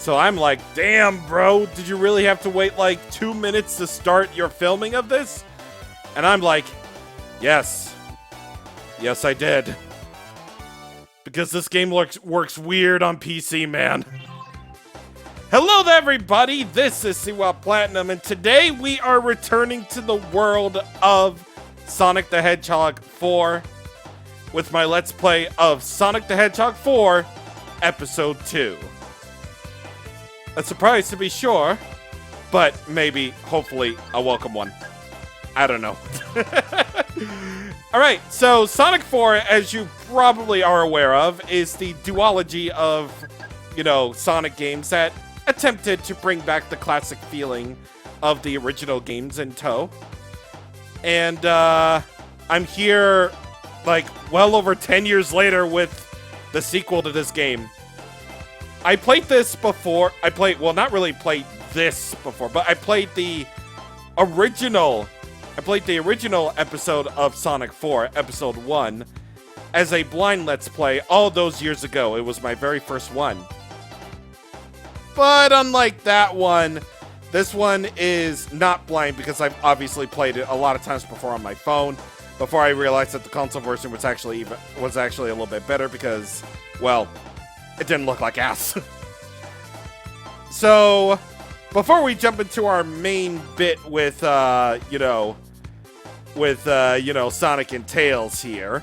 So I'm like, damn, bro, did you really have to wait like 2 minutes to start your filming of this? And I'm like, yes. Yes, I did. Because this game works weird on PC, man. Hello there, everybody. This is CwapPlatinum, and today we are returning to the world of Sonic the Hedgehog 4 with my Let's Play of Sonic the Hedgehog 4 Episode 2. A surprise to be sure, but maybe, hopefully, a welcome one. I don't know. Alright, so Sonic 4, as you probably are aware of, is the duology of, Sonic games that attempted to bring back the classic feeling of the original games in tow. And I'm here, well over 10 years later with the sequel to this game. I played this before. Not really played this before, but I played the original episode of Sonic 4, Episode 1, as a blind Let's Play all those years ago. It was my very first one. But unlike that one, this one is not blind because I've obviously played it a lot of times before on my phone, before I realized that the console version was actually a little bit better because, well, it didn't look like ass. So, before we jump into our main bit with, Sonic and Tails here,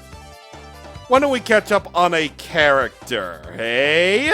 why don't we catch up on a character, hey?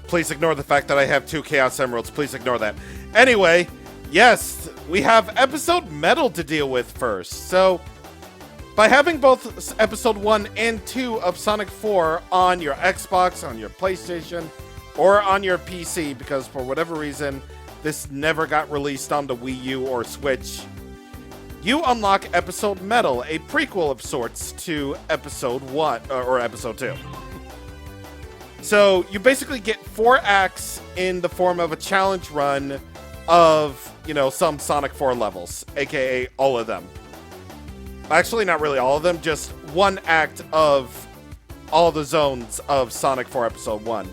Please ignore the fact that I have 2 Chaos Emeralds. Please ignore that. Anyway, yes, we have Episode Metal to deal with first. So, by having both Episode 1 and 2 of Sonic 4 on your Xbox, on your PlayStation, or on your PC, because for whatever reason, this never got released on the Wii U or Switch, you unlock Episode Metal, a prequel of sorts to Episode 1, or Episode 2. So, you basically get 4 acts in the form of a challenge run of, some Sonic 4 levels, aka all of them. Actually, not really all of them, just 1 act of all the zones of Sonic 4 Episode 1.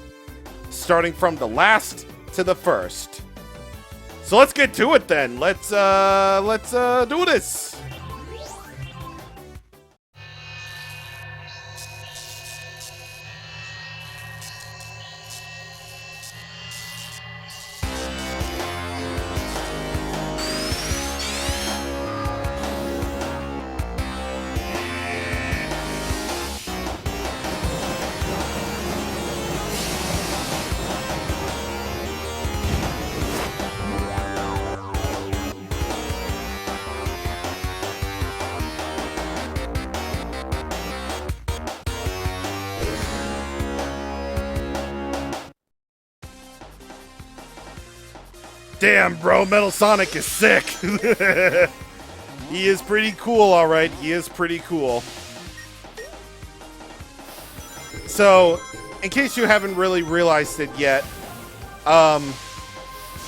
Starting from the last to the first. So let's get to it then. Let's do this. Damn, bro, Metal Sonic is sick. He is pretty cool, alright. He is pretty cool. So, in case you haven't really realized it yet,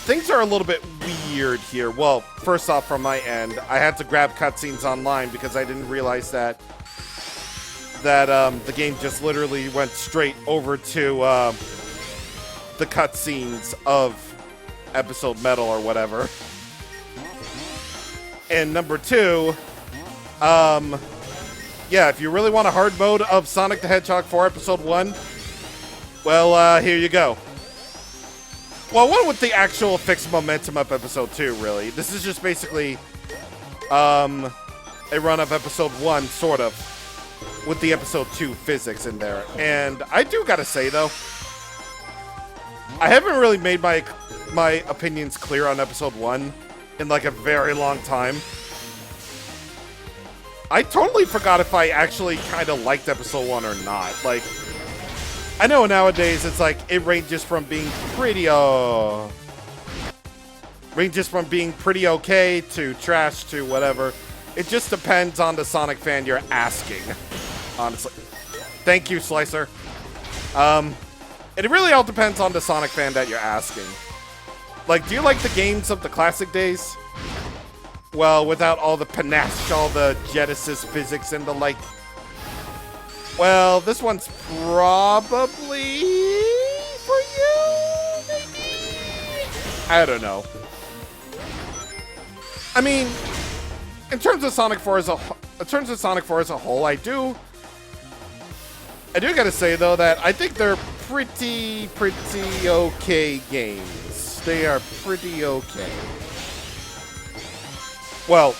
things are a little bit weird here. Well, first off, from my end, I had to grab cutscenes online because I didn't realize that the game just literally went straight over to the cutscenes of Episode Metal or whatever. And number 2, yeah, if you really want a hard mode of Sonic the Hedgehog 4 Episode 1, well, here you go. Well, what with the actual fixed momentum of Episode 2, really? This is just basically a run of Episode 1, sort of, with the Episode 2 physics in there. And I do gotta say, though, I haven't really made my opinions clear on Episode 1 in like a very long time. I totally forgot if I actually kind of liked Episode 1 or not. Like, I know nowadays it's like it ranges from being pretty okay to trash to whatever. It just depends on the Sonic fan you're asking, honestly. Thank you, Slicer. It really all depends on the Sonic fan that you're asking. Like, do you like the games of the classic days? Well, without all the panache, all the Genesis physics and the like. Well, this one's probably for you, maybe? I don't know. I mean, in terms of Sonic 4 as a whole, I do gotta say though that I think they're pretty okay games. They are pretty okay. Well,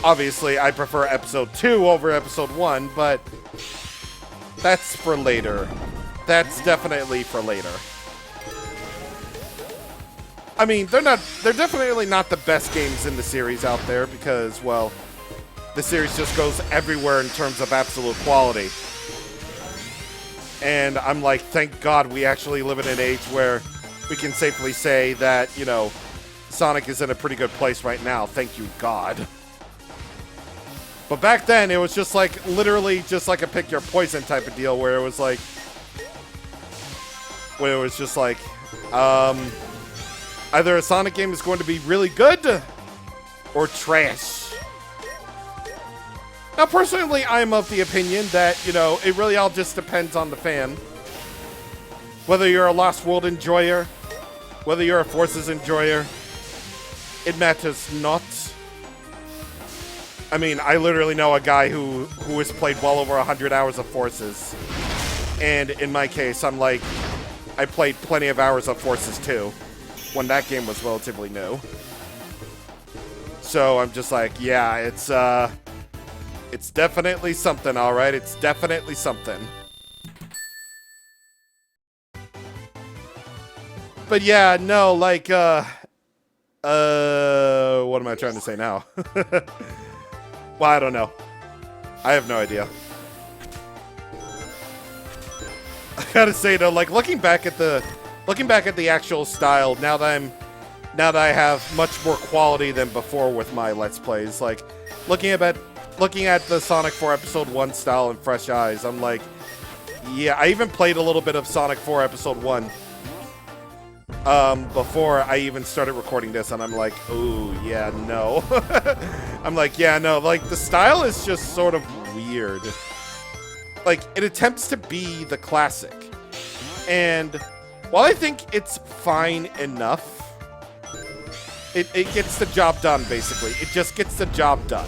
obviously I prefer Episode 2 over Episode 1, but that's for later. That's definitely for later. I mean, they're definitely not the best games in the series out there because, well, the series just goes everywhere in terms of absolute quality. And I'm like, thank God we actually live in an age where we can safely say that, you know, Sonic is in a pretty good place right now. Thank you, God. But back then, it was just like, literally just like a pick your poison type of deal where it was like, either a Sonic game is going to be really good or trash. Now, personally, I'm of the opinion that, you know, it really all just depends on the fan. Whether you're a Lost World enjoyer, whether you're a Forces enjoyer, it matters not. I mean, I literally know a guy who has played well over 100 hours of Forces. And in my case, I'm like, I played plenty of hours of Forces 2 when that game was relatively new. So I'm just like, yeah, it's definitely something, all right? It's definitely something. But yeah, no, like, what am I trying to say now? Well, I don't know. I have no idea. I gotta say though, like looking back at the actual style, now that I have much more quality than before with my Let's Plays, like looking at the Sonic 4 Episode 1 style in fresh eyes, I'm like, yeah, I even played a little bit of Sonic 4 Episode 1 before I even started recording this, and I'm like, ooh, yeah, no. I'm like, yeah, no, like, the style is just sort of weird. Like, it attempts to be the classic. And while I think it's fine enough, it gets the job done, basically. It just gets the job done.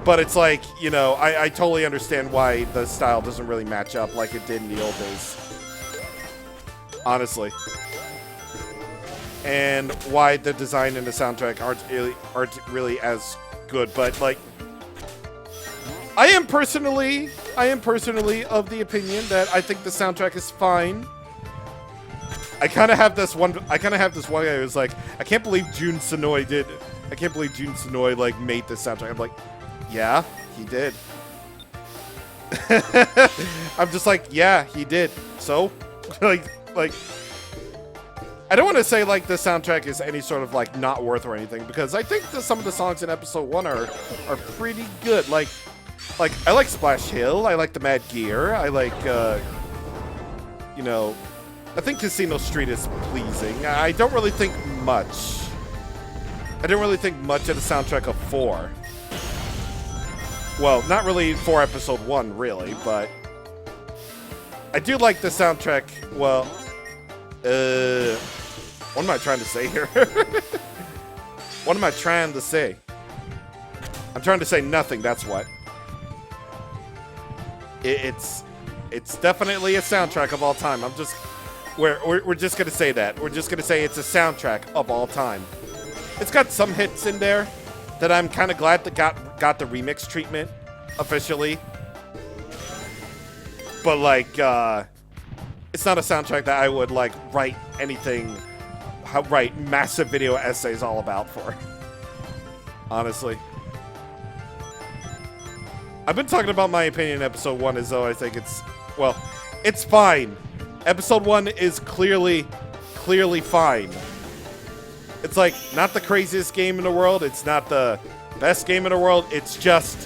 But it's like, you know, I totally understand why the style doesn't really match up like it did in the old days. Honestly. And why the design and the soundtrack aren't really as good, but like I am personally of the opinion that I think the soundtrack is fine. I kind of have this one guy who's like, I can't believe Jun Senoue like made this soundtrack. I'm like, yeah, he did. I'm just like, yeah, he did. So, like, I don't want to say like the soundtrack is any sort of like not worth or anything, because I think that some of the songs in Episode 1 are pretty good. Like I like Splash Hill, I like the Mad Gear, I like you know, I think Casino Street is pleasing. I don't really think much of the soundtrack of 4. Well, not really 4 Episode 1 really, but I do like the soundtrack. Well, what am I trying to say here? What am I trying to say? I'm trying to say nothing, that's what. It's definitely a soundtrack of all time. We're just gonna say that. We're just gonna say it's a soundtrack of all time. It's got some hits in there that I'm kind of glad that got the remix treatment officially. But like, it's not a soundtrack that I would like write massive video essays all about for. Honestly. I've been talking about my opinion in episode 1 as though I think it's fine. Episode 1 is clearly fine. It's like not the craziest game in the world. It's not the best game in the world. It's just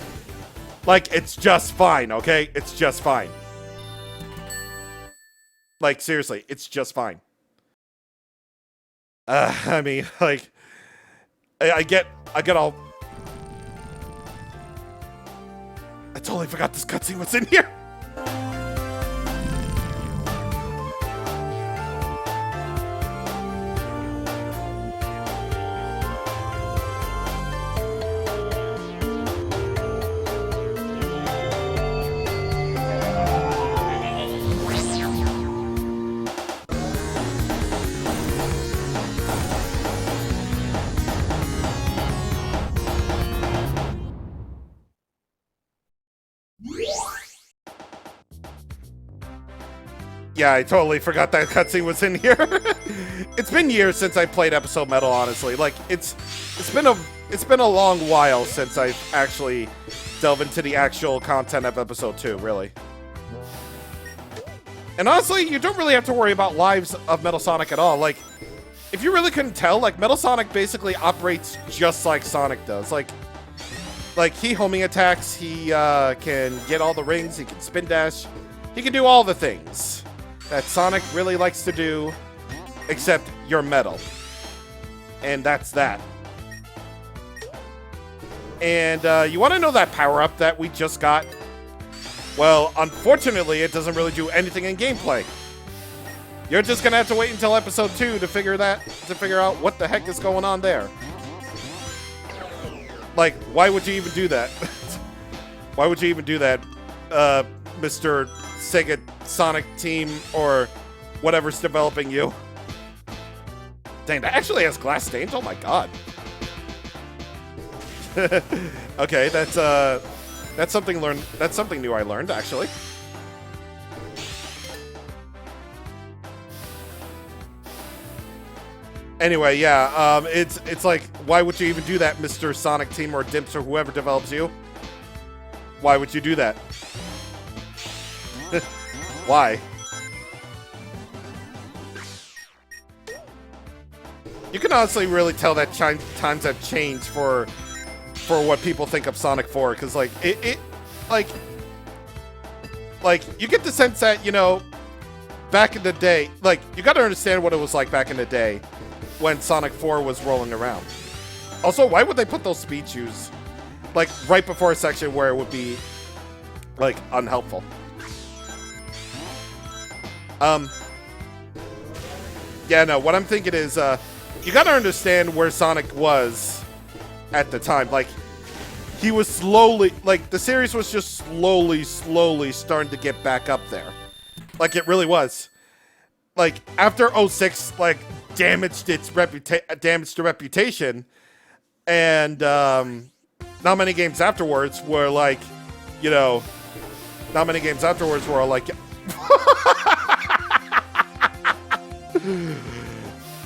fine, okay? It's just fine. Like seriously, it's just fine. I mean, like I get all. I totally forgot this cutscene was in here. Yeah, I totally forgot that cutscene was in here. It's been years since I played Episode Metal, honestly. Like it's been a long while since I've actually delved into the actual content of Episode 2, really. And honestly, you don't really have to worry about lives of Metal Sonic at all. Like, if you really couldn't tell, like Metal Sonic basically operates just like Sonic does. Like he homing attacks, he can get all the rings, he can spin dash, he can do all the things that Sonic really likes to do, except you're metal. And that's that. And you want to know that power-up that we just got? Well, unfortunately, it doesn't really do anything in gameplay. You're just gonna have to wait until episode 2 to figure out what the heck is going on there. Like, why would you even do that? Why would you even do that, Mr. Sega Sonic team or whatever's developing you? Dang, that actually has glass stains. Oh my god. Okay, that's something learned. That's something new I learned actually. Anyway, yeah, it's like, why would you even do that, Mr. Sonic team or Dimps or whoever develops you? Why would you do that? Why? You can honestly really tell that times have changed for what people think of Sonic 4, because like like you get the sense that, you know, back in the day, like you got to understand what it was like back in the day when Sonic 4 was rolling around. Also, why would they put those speed shoes like right before a section where it would be like unhelpful? Yeah, no, what I'm thinking is, you gotta understand where Sonic was at the time. Like, he was slowly, like, the series was just slowly starting to get back up there. Like, it really was. Like, after 06, like, damaged the reputation, and, not many games afterwards were like, you know, not many games afterwards were like,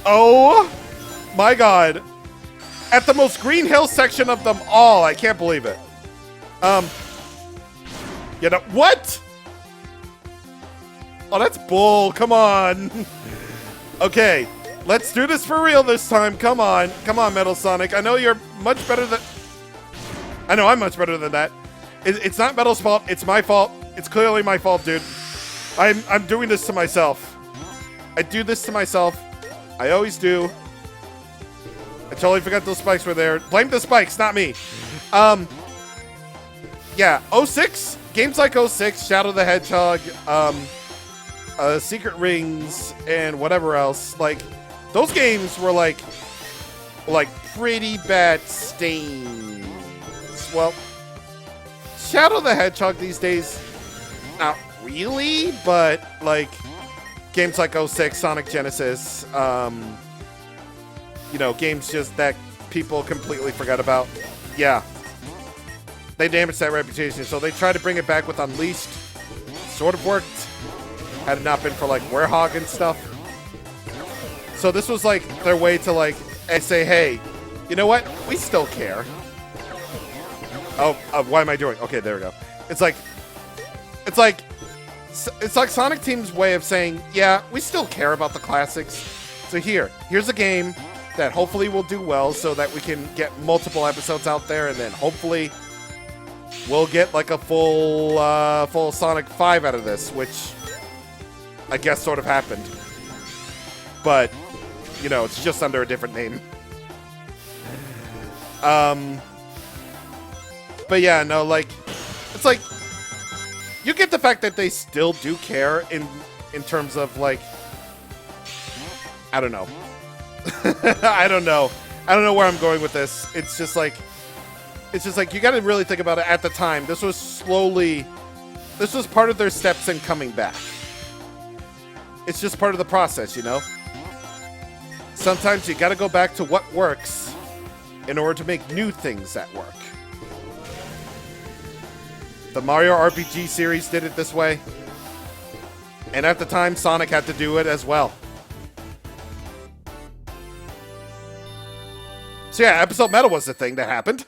oh my god. At the most Green Hill section of them all. I can't believe it. You know, what? Oh, that's bull. Come on. Okay, let's do this for real this time. Come on. Come on, Metal Sonic. I know you're much better than... I know I'm much better than that. It's not Metal's fault. It's my fault. It's clearly my fault, dude. I'm doing this to myself. I do this to myself. I always do. I totally forgot those spikes were there. Blame the spikes, not me. Yeah, 06. Games like 06, Shadow the Hedgehog, Secret Rings, and whatever else. Like, those games were like pretty bad stains. Well, Shadow the Hedgehog these days, not really, but like games like 06, Sonic Genesis, you know, games just that people completely forgot about. Yeah, they damaged that reputation, so they tried to bring it back with Unleashed. Sort of worked, had it not been for like Werehog and stuff. So this was like their way to like say, hey, you know what? We still care. Oh, why am I doing? Okay, there we go. It's like Sonic Team's way of saying, yeah, we still care about the classics. So here's a game that hopefully will do well, so that we can get multiple episodes out there, and then hopefully we'll get like a full Sonic 5 out of this, which I guess sort of happened. But you know, it's just under a different name. But yeah, no, like, it's like, you get the fact that they still do care in terms of, like, I don't know. I don't know where I'm going with this. It's just like, you gotta really think about it. At the time, this was part of their steps in coming back. It's just part of the process, you know? Sometimes you gotta go back to what works in order to make new things that work. The Mario RPG series did it this way. And at the time, Sonic had to do it as well. So yeah, episode meta was the thing that happened.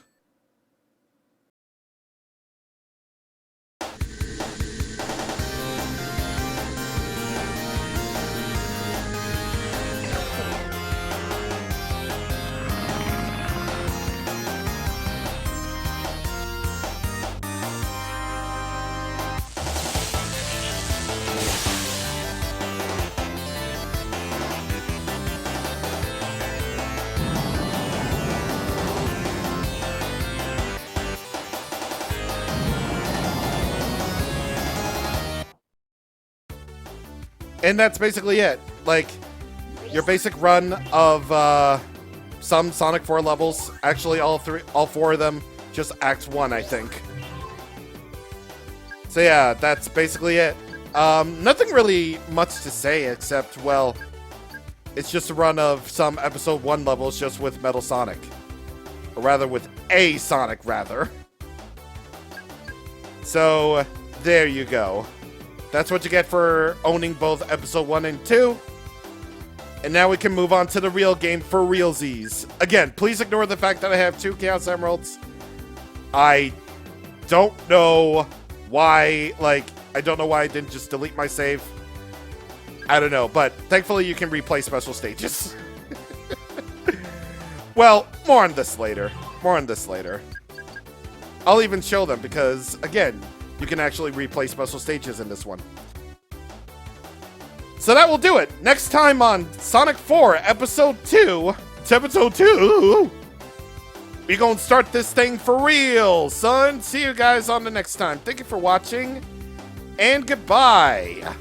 And that's basically it. Like, your basic run of some Sonic 4 levels. Actually, all four of them, just Act 1, I think. So yeah, that's basically it. Nothing really much to say except, well, it's just a run of some Episode 1 levels just with Metal Sonic. Or rather, with a Sonic, rather. So, there you go. That's what you get for owning both Episode 1 and 2. And now we can move on to the real game for realsies. Again, please ignore the fact that I have 2 Chaos Emeralds. I don't know why, I don't know why I didn't just delete my save. I don't know, but thankfully you can replay special stages. Well, more on this later. I'll even show them because, again, you can actually replay special stages in this one. So that will do it. Next time on Sonic 4 Episode 2. It's Episode 2. We're gonna start this thing for real, son. See you guys on the next time. Thank you for watching, and goodbye.